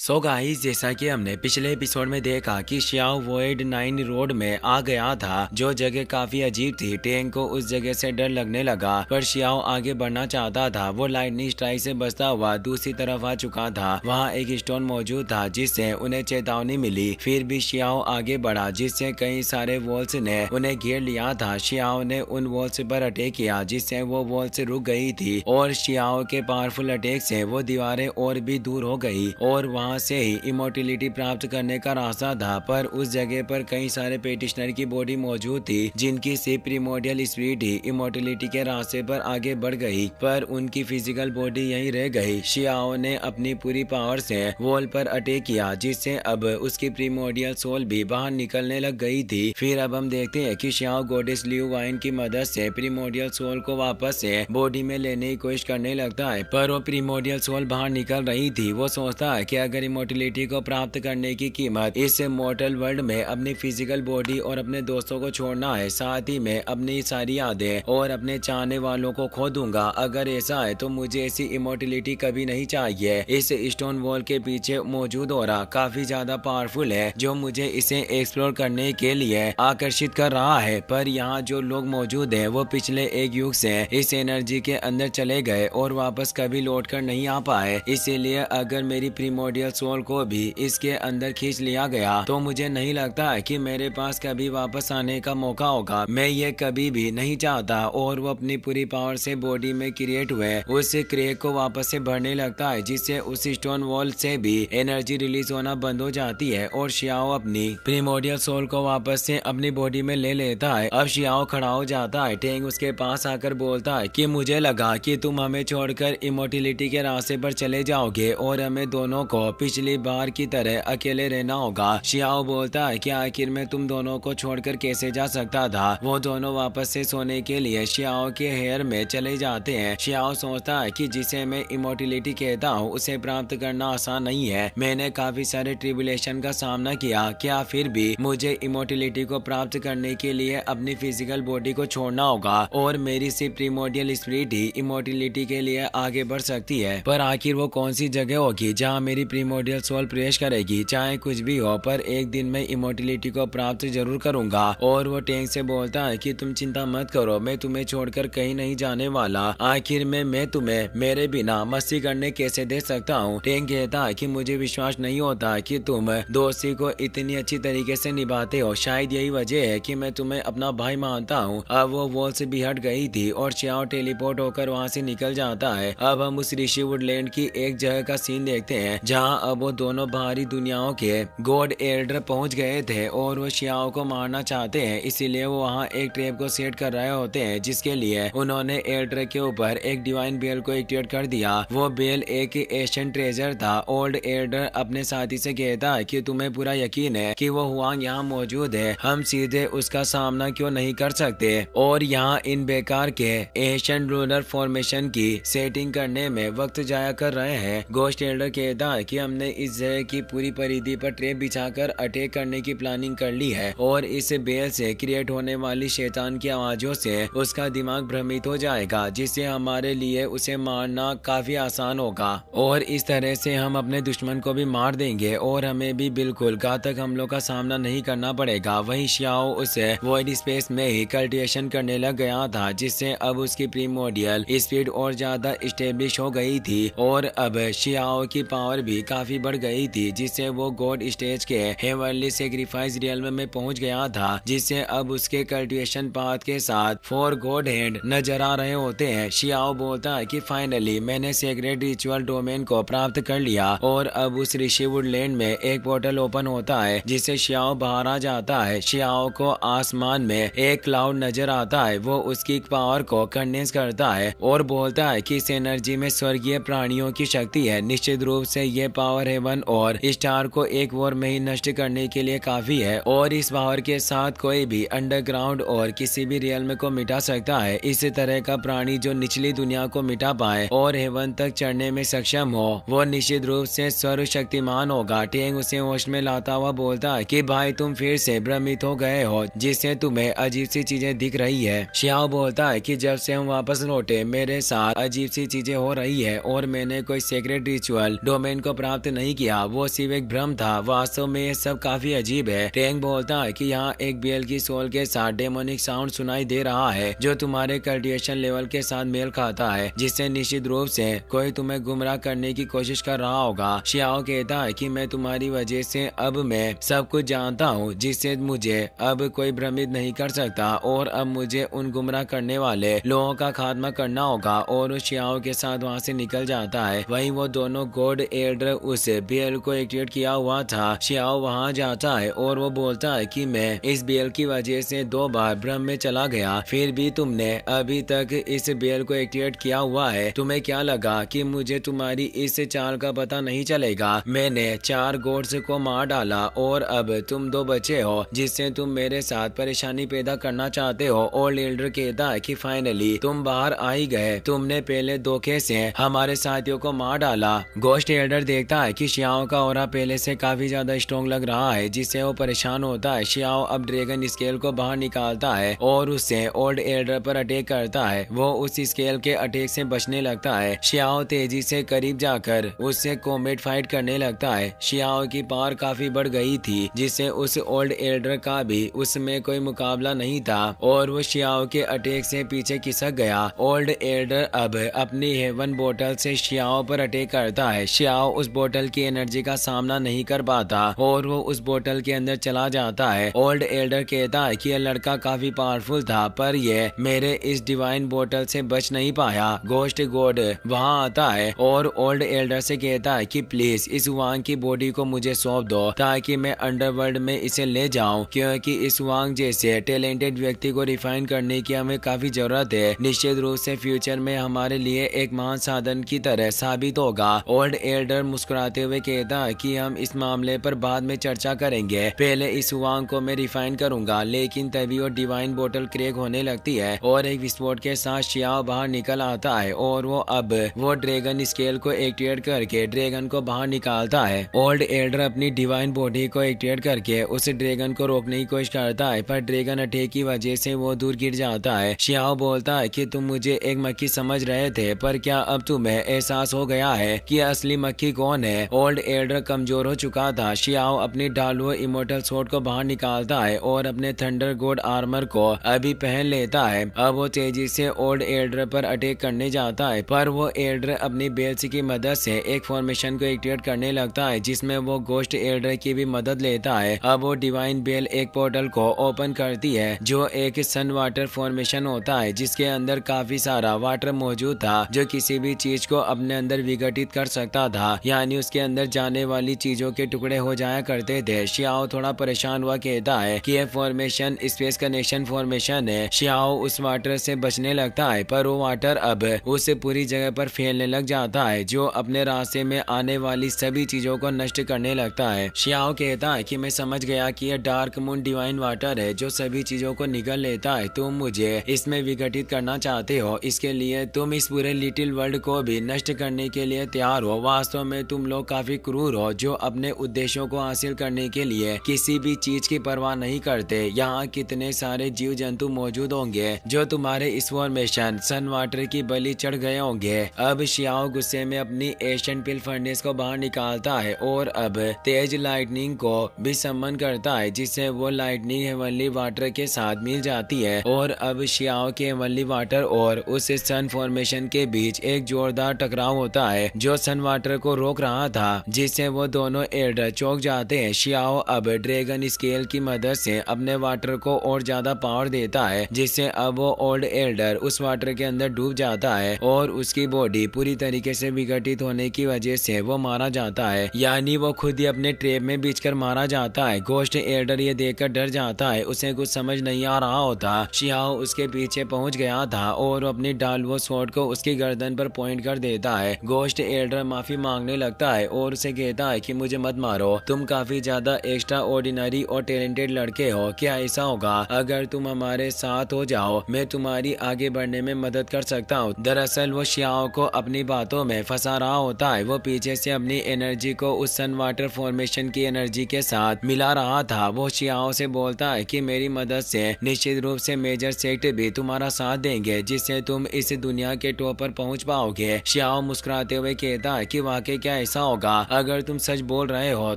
So guys, जैसा कि हमने पिछले एपिसोड में देखा कि श्याओ वॉइड 9 रोड में आ गया था, जो जगह काफी अजीब थी। टेंग को उस जगह से डर लगने लगा, पर श्याओ आगे बढ़ना चाहता था। वो लाइटनिंग स्ट्राइक से बचता हुआ दूसरी तरफ आ चुका था। वहाँ एक स्टोन मौजूद था जिससे उन्हें चेतावनी मिली। फिर भी श्याओ आगे बढ़ा, जिससे कई सारे वॉल्स ने उन्हें घेर लिया था। श्याओ ने उन वॉल्स पर अटैक किया, जिससे वो वॉल्स रुक गई थी और श्याओ के पावरफुल अटैक से वो दीवारें और भी दूर हो गई और वहाँ से ही इमोर्टिलिटी प्राप्त करने का रास्ता था। पर उस जगह पर कई सारे पेटिशनर की बॉडी मौजूद थी, जिनकी सिर्फ प्रीमोडियल स्पिरिट ही इमोर्टिलिटी के रास्ते पर आगे बढ़ गई, पर उनकी फिजिकल बॉडी यहीं रह गई। शियाओ ने अपनी पूरी पावर से वॉल पर अटैक किया, जिससे अब उसकी प्रीमोडियल सोल भी बाहर निकलने लग गई थी। फिर अब हम देखते हैं कि शियाओ गॉडेस लियू वाइन की मदद से प्रीमोडियल सोल को वापस से बॉडी में लेने की कोशिश करने लगता है, पर वो प्रीमोडियल सोल बाहर निकल रही थी। वो सोचता है कि अगर इमोर्टिलिटी को प्राप्त करने की कीमत इस मॉर्टल वर्ल्ड में अपनी फिजिकल बॉडी और अपने दोस्तों को छोड़ना है, साथ ही मैं अपनी सारी यादें और अपने चाहने वालों को खो दूंगा। अगर ऐसा है तो मुझे ऐसी इमोर्टिलिटी कभी नहीं चाहिए। इस स्टोन वॉल के पीछे मौजूद हो रहा काफी ज्यादा पावरफुल है, जो मुझे इसे एक्सप्लोर करने के लिए आकर्षित कर रहा है। पर यहाँ जो लोग मौजूद हैं वो पिछले एक युग से इस एनर्जी के अंदर चले गए और वापस कभी लौट कर नहीं आ पाए। इसीलिए अगर मेरी प्रीमोडियल सोल को भी इसके अंदर खींच लिया गया तो मुझे नहीं लगता है कि मेरे पास कभी वापस आने का मौका होगा। मैं ये कभी भी नहीं चाहता। और वो अपनी पूरी पावर से बॉडी में क्रिएट हुए उस क्रेक को वापस से भरने लगता है, जिससे उस स्टोन वॉल से भी एनर्जी रिलीज होना बंद हो जाती है और शियाओ अपनी प्रीमोडियल सोल को वापस से अपनी बॉडी में ले लेता है। अब शियाओ खड़ा हो जाता है। टेंग उसके पास आकर बोलता है कि मुझे लगा कि तुम हमें छोड़कर इमोर्टिलिटी के रास्ते पर चले जाओगे और हमें दोनों को पिछली बार की तरह अकेले रहना होगा। शियाओ बोलता है कि आखिर में तुम दोनों को छोड़कर कैसे जा सकता था। वो दोनों वापस से सोने के लिए शियाओ के हेयर में चले जाते हैं। शियाओ सोचता है कि जिसे मैं इमोर्टिलिटी कहता हूँ उसे प्राप्त करना आसान नहीं है। मैंने काफी सारे ट्रिबुलेशन का सामना किया, क्या फिर भी मुझे इमोर्टिलिटी को प्राप्त करने के लिए अपनी फिजिकल बॉडी को छोड़ना होगा और मेरी सिर्फ प्रीमोडियल स्पिरिट ही इमोर्टिलिटी के लिए आगे बढ़ सकती है। पर आखिर वो कौन सी जगह होगी जहाँ मेरी प्रीमोडियल सोल प्रवेश करेगी। चाहे कुछ भी हो, पर एक दिन मैं इमोर्टिलिटी को प्राप्त जरूर करूंगा। और वो टेंग से बोलता है कि तुम चिंता मत करो, मैं तुम्हें छोड़कर कहीं नहीं जाने वाला। आखिर में मैं तुम्हें मेरे बिना मस्ती करने कैसे दे सकता हूँ। टेंग कहता है कि मुझे विश्वास नहीं होता कि तुम दोस्ती को इतनी अच्छी तरीके से निभाते हो। शायद यही वजह है कि मैं तुम्हें अपना भाई मानता हूँ। अब वो वॉल से भी हट गई थी और शियाओ टेलीपोर्ट होकर वहाँ से निकल जाता है। अब हम उस ऋषि वुडलैंड की एक जगह का सीन देखते हैं, जहाँ अब वो दोनों बाहरी दुनियाओं के गॉड एल्डर पहुंच गए थे और वो शियाओ को मारना चाहते हैं। इसीलिए वो वहां एक ट्रैप को सेट कर रहे होते हैं, जिसके लिए उन्होंने एल्डर के ऊपर एक डिवाइन बेल को एक्टिवेट कर दिया। वो बेल एक एशियन ट्रेजर था। ओल्ड एल्डर अपने साथी से कहता है कि तुम्हें पूरा यकीन है कि वो हुआंग यहाँ मौजूद है, हम सीधे उसका सामना क्यों नहीं कर सकते और यहाँ इन बेकार के एशियन रूलर फॉर्मेशन की सेटिंग करने में वक्त जाया कर रहे हैं। गोस्ट एल्डर कहता है कि हमने इस जगह की पूरी परिधि पर ट्रैप बिछाकर अटैक करने की प्लानिंग कर ली है और इस बेल से क्रिएट होने वाली शैतान की आवाजों से उसका दिमाग भ्रमित हो जाएगा, जिससे हमारे लिए उसे मारना काफी आसान होगा और इस तरह से हम अपने दुश्मन को भी मार देंगे और हमें भी बिल्कुल घातक हमलों का सामना नहीं करना पड़ेगा। वहीं शियाओ उसे वॉइड स्पेस में ही कल्टिवेशन करने लग गया था, जिससे अब उसकी प्रीमोडियल स्पीड और ज्यादा स्टेब्लिश हो गई थी और अब शियाओ की पावर भी काफी बढ़ गई थी, जिससे वो गॉड स्टेज के हेवनली सैक्रिफाइस रियल्म में पहुंच गया था, जिससे अब उसके कल्टिवेशन पाथ के साथ 4 गॉड हैंड नजर आ रहे होते हैं। शियाओ बोलता है कि फाइनली मैंने सेक्रेट रिचुअल डोमेन को प्राप्त कर लिया और अब उस ऋषि वुडलैंड में एक पोर्टल ओपन होता है, जिससे शियाओ बाहर आ जाता है। शियाओ को आसमान में एक क्लाउड नजर आता है। वो उसकी पावर को कंडेंस करता है और बोलता है कि इस एनर्जी में स्वर्गीय प्राणियों की शक्ति है। निश्चित रूप से ये पावर हेवन और स्टार को एक वॉर में ही नष्ट करने के लिए काफी है और इस पावर के साथ कोई भी अंडरग्राउंड और किसी भी रियल्म को मिटा सकता है। इस तरह का प्राणी जो निचली दुनिया को मिटा पाए और हेवन तक चढ़ने में सक्षम हो, वो निश्चित रूप से सर्वशक्तिमान होगा। टेंग उसे होश में लाता हुआ बोलता है कि भाई तुम फिर से भ्रमित हो गए हो, जिससे तुम्हें अजीब सी चीजें दिख रही है। शियाओ बोलता है कि जब से हम वापस लौटे मेरे साथ अजीब सी चीजें हो रही है और मैंने कोई सीक्रेट रिचुअल डोमेन को प्राप्त प्राप्त नहीं किया, वो सिर्फ एक भ्रम था। वास्तव में ये सब काफी अजीब है। टैंक बोलता है कि यहाँ एक बेल की सोल के साथ डेमोनिक साउंड सुनाई दे रहा है जो तुम्हारे कल्टिवेशन लेवल के साथ मेल खाता है, जिससे निश्चित रूप से कोई तुम्हें गुमराह करने की कोशिश कर रहा होगा। शियाओ कहता है कि मैं तुम्हारी वजह से अब मैं सब कुछ जानता हूँ, जिससे मुझे अब कोई भ्रमित नहीं कर सकता और अब मुझे उन गुमराह करने वाले लोगों का खात्मा करना होगा। और उस शियाओ के साथ वहाँ से निकल जाता है। वहीं वो दोनों गॉड एल्डर उस बेल को एक्टिवेट किया हुआ था। शियाओ वहाँ जाता है और वो बोलता है कि मैं इस बेल की वजह से 2 बार भ्रम में चला गया, फिर भी तुमने अभी तक इस बेल को एक्टिवेट किया हुआ है। तुम्हें क्या लगा कि मुझे तुम्हारी इस चाल का पता नहीं चलेगा? मैंने 4 गॉड्स को मार डाला और अब तुम 2 बचे हो, जिससे तुम मेरे साथ परेशानी पैदा करना चाहते हो। और एल्डर कहता है कि फाइनली तुम बाहर आ ही गए, तुमने पहले धोखे से हमारे साथियों को मार डाला। गोस्ट एल्डर देखता है कि शियाओ का ऑरा पहले से काफी ज्यादा स्ट्रॉन्ग लग रहा है, जिससे वो परेशान होता है। शियाओ अब ड्रैगन स्केल को बाहर निकालता है और उससे ओल्ड एल्डर पर अटैक करता है। वो उस स्केल के अटैक से बचने लगता है। शियाओ तेजी से करीब जाकर उससे कॉम्बैट फाइट करने लगता है। शियाओ की पावर काफी बढ़ गई थी, जिससे उस ओल्ड एल्डर का भी उसमें कोई मुकाबला नहीं था और वो शियाओ के अटैक से पीछे खिसक गया। ओल्ड एल्डर अब अपनी हेवन बोतल से शियाओ पर अटैक करता है। शियाओ उस बोतल की एनर्जी का सामना नहीं कर पाता और वो उस बोतल के अंदर चला जाता है। ओल्ड एल्डर कहता है कि यह लड़का काफी पावरफुल था, पर यह मेरे इस डिवाइन बोतल से बच नहीं पाया। गोस्ट गॉड वहां आता है और ओल्ड एल्डर से कहता है कि प्लीज इस वांग की बॉडी को मुझे सौंप दो ताकि मैं अंडरवर्ल्ड में इसे ले जाऊं, क्योंकि इस वांग जैसे टैलेंटेड व्यक्ति को रिफाइन करने की हमें काफी जरूरत है। निश्चित रूप से फ्यूचर में हमारे लिए एक महान साधन की तरह साबित होगा। ओल्ड एल्डर मुस्कुराते हुए कहता है कि हम इस मामले पर बाद में चर्चा करेंगे, पहले इस वांग को मैं रिफाइन करूंगा। लेकिन तभी वो डिवाइन बोतल क्रैक होने लगती है और एक विस्फोट के साथ शियाओ बाहर निकल आता है और वो ड्रैगन स्केल को एक्टिवेट करके ड्रैगन को बाहर निकालता है। ओल्ड एल्डर अपनी डिवाइन बॉडी को एक्टिवेट करके उस ड्रैगन को रोकने की कोशिश करता है, पर ड्रैगन अटैक की वजह से वो दूर गिर जाता है। शियाओ बोलता है कि तुम मुझे एक मक्खी समझ रहे थे, पर क्या अब तुम्हें एहसास हो गया है कि असली मक्खी कौन है? ओल्ड एल्डर कमजोर हो चुका था। शियाओ अपनी ढालुओ इमोर्टल स्वॉर्ड को बाहर निकालता है और अपने थंडर गॉड आर्मर को अभी पहन लेता है। अब वो तेजी से ओल्ड एल्डर पर अटैक करने जाता है, पर वो एल्डर अपनी बेल्स की मदद से एक फॉर्मेशन को एक्टिवेट करने लगता है, जिसमें वो गोस्ट एल्डर की भी मदद लेता है। अब वो डिवाइन बेल एक पोर्टल को ओपन करती है जो एक सन वाटर फॉर्मेशन होता है, जिसके अंदर काफी सारा वाटर मौजूद था जो किसी भी चीज को अपने अंदर विघटित कर सकता था, यानी उसके अंदर जाने वाली चीजों के टुकड़े हो जाया करते थे। शियाओ थोड़ा परेशान हुआ कहता है कि यह फॉर्मेशन स्पेस कनेक्शन फॉर्मेशन है। शियाओ उस वाटर से बचने लगता है, पर वो वाटर अब उससे पूरी जगह पर फैलने लग जाता है, जो अपने रास्ते में आने वाली सभी चीजों को नष्ट करने लगता है। शियाओ कहता है कि मैं समझ गया कि यह डार्क मून डिवाइन वाटर है जो सभी चीजों को निगल लेता है। तुम मुझे इसमें विघटित करना चाहते हो, इसके लिए तुम इस पूरे लिटिल वर्ल्ड को भी नष्ट करने के लिए तैयार हो। वास्तव में तुम लोग काफी क्रूर हो जो अपने उद्देश्यों को हासिल करने के लिए किसी भी चीज की परवाह नहीं करते। यहाँ कितने सारे जीव जंतु मौजूद होंगे जो तुम्हारे इस फॉर्मेशन सन वाटर की बलि चढ़ गए होंगे। अब शियाओ गुस्से में अपनी एशियन पिल फर्नेस को बाहर निकालता है और अब तेज लाइटनिंग को भी सम्मन करता है, जिससे वो लाइटनिंग हेवनली वाटर के साथ मिल जाती है। और अब शियाओ के हेवनली वाटर और उस सन फॉर्मेशन के बीच एक जोरदार टकराव होता है जो सन वाटर को रोक रहा था, जिससे वो दोनों एल्डर चौंक जाते हैं। शियाओ अब ड्रैगन स्केल की मदद से अपने वाटर को और ज्यादा पावर देता है, जिससे अब वो ओल्ड एल्डर उस वाटर के अंदर डूब जाता है और उसकी बॉडी पूरी तरीके से विघटित होने की वजह से वो मारा जाता है, यानी वो खुद ही अपने ट्रैप में बीचकर मारा जाता है। गोस्ट एल्डर ये देखकर डर जाता है, उसे कुछ समझ नहीं आ रहा होता। शियाओ उसके पीछे पहुंच गया था और अपनी डालवो स्वॉर्ड को उसकी गर्दन पर पॉइंट कर देता है। गोस्ट एल्डर माफी मांगने लगता है और उसे कहता है कि मुझे मत मारो, तुम काफी ज्यादा एक्स्ट्रा ऑर्डिनरी और टैलेंटेड लड़के हो। क्या ऐसा होगा अगर तुम हमारे साथ हो जाओ? मैं तुम्हारी आगे बढ़ने में मदद कर सकता हूँ। दरअसल वो शियाओ को अपनी बातों में फंसा रहा होता है। वो पीछे से अपनी एनर्जी को उस सन वाटर फॉर्मेशन की एनर्जी के साथ मिला रहा था। वो शियाओ से बोलता है कि मेरी मदद से निश्चित रूप से मेजर सेक्ट भी तुम्हारा साथ देंगे, जिससे तुम इस दुनिया के टॉप पर पहुंच पाओगे। शियाओ मुस्कुराते हुए कहता है कि वाकई क्या क्या ऐसा होगा? अगर तुम सच बोल रहे हो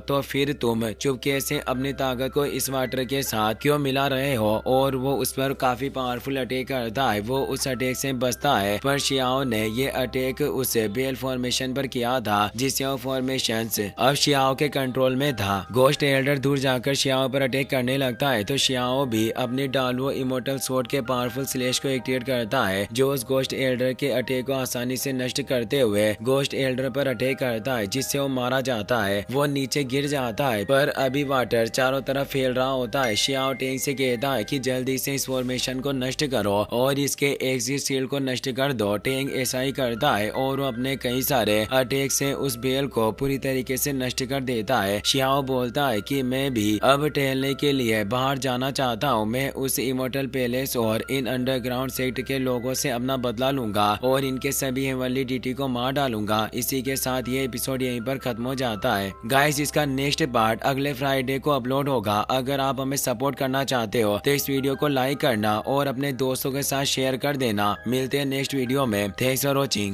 तो फिर तुम चुपके से अपनी ताकत को इस वाटर के साथ क्यों मिला रहे हो? और वो उस पर काफी पावरफुल अटैक करता है। वो उस अटैक से बचता है, पर शियाओ ने ये अटैक उस बेल फॉर्मेशन पर किया था जिससे वो फॉर्मेशन अब शियाओ के कंट्रोल में था। गोस्ट एल्डर दूर जाकर शियाओ पर अटैक करने लगता है तो शियाओ भी अपनी डालवो इमोर्टल स्वॉर्ड के पावरफुल स्लैश को एक्टिवेट करता है, जो उस गोस्ट एल्डर के अटैक को आसानी से नष्ट करते हुए गोस्ट एल्डर पर अटैक करता है, जिससे वो मारा जाता है। वो नीचे गिर जाता है, पर अभी वाटर चारों तरफ फैल रहा होता है। शियाओ टेंग से कहता है कि जल्दी से इस फॉर्मेशन को नष्ट करो और इसके एग्जिट सील को नष्ट कर दो। टेंग ऐसा ही करता है और वो अपने कई सारे अटैक से उस बेल को पूरी तरीके से नष्ट कर देता है। शियाओ बोलता है कि मैं भी अब टहलने के लिए बाहर जाना चाहता हूँ। मैं उस इमोर्टल पैलेस और इन अंडरग्राउंड सेक्ट के लोगों से अपना बदला लूंगा और इनके सभी हेवनली डीटी को मार डालूंगा। इसी के साथ ये एपिसोड यहीं पर खत्म हो जाता है। गाइस, इसका नेक्स्ट पार्ट अगले फ्राइडे को अपलोड होगा। अगर आप हमें सपोर्ट करना चाहते हो तो इस वीडियो को लाइक करना और अपने दोस्तों के साथ शेयर कर देना। मिलते हैं नेक्स्ट वीडियो में। Thanks for watching.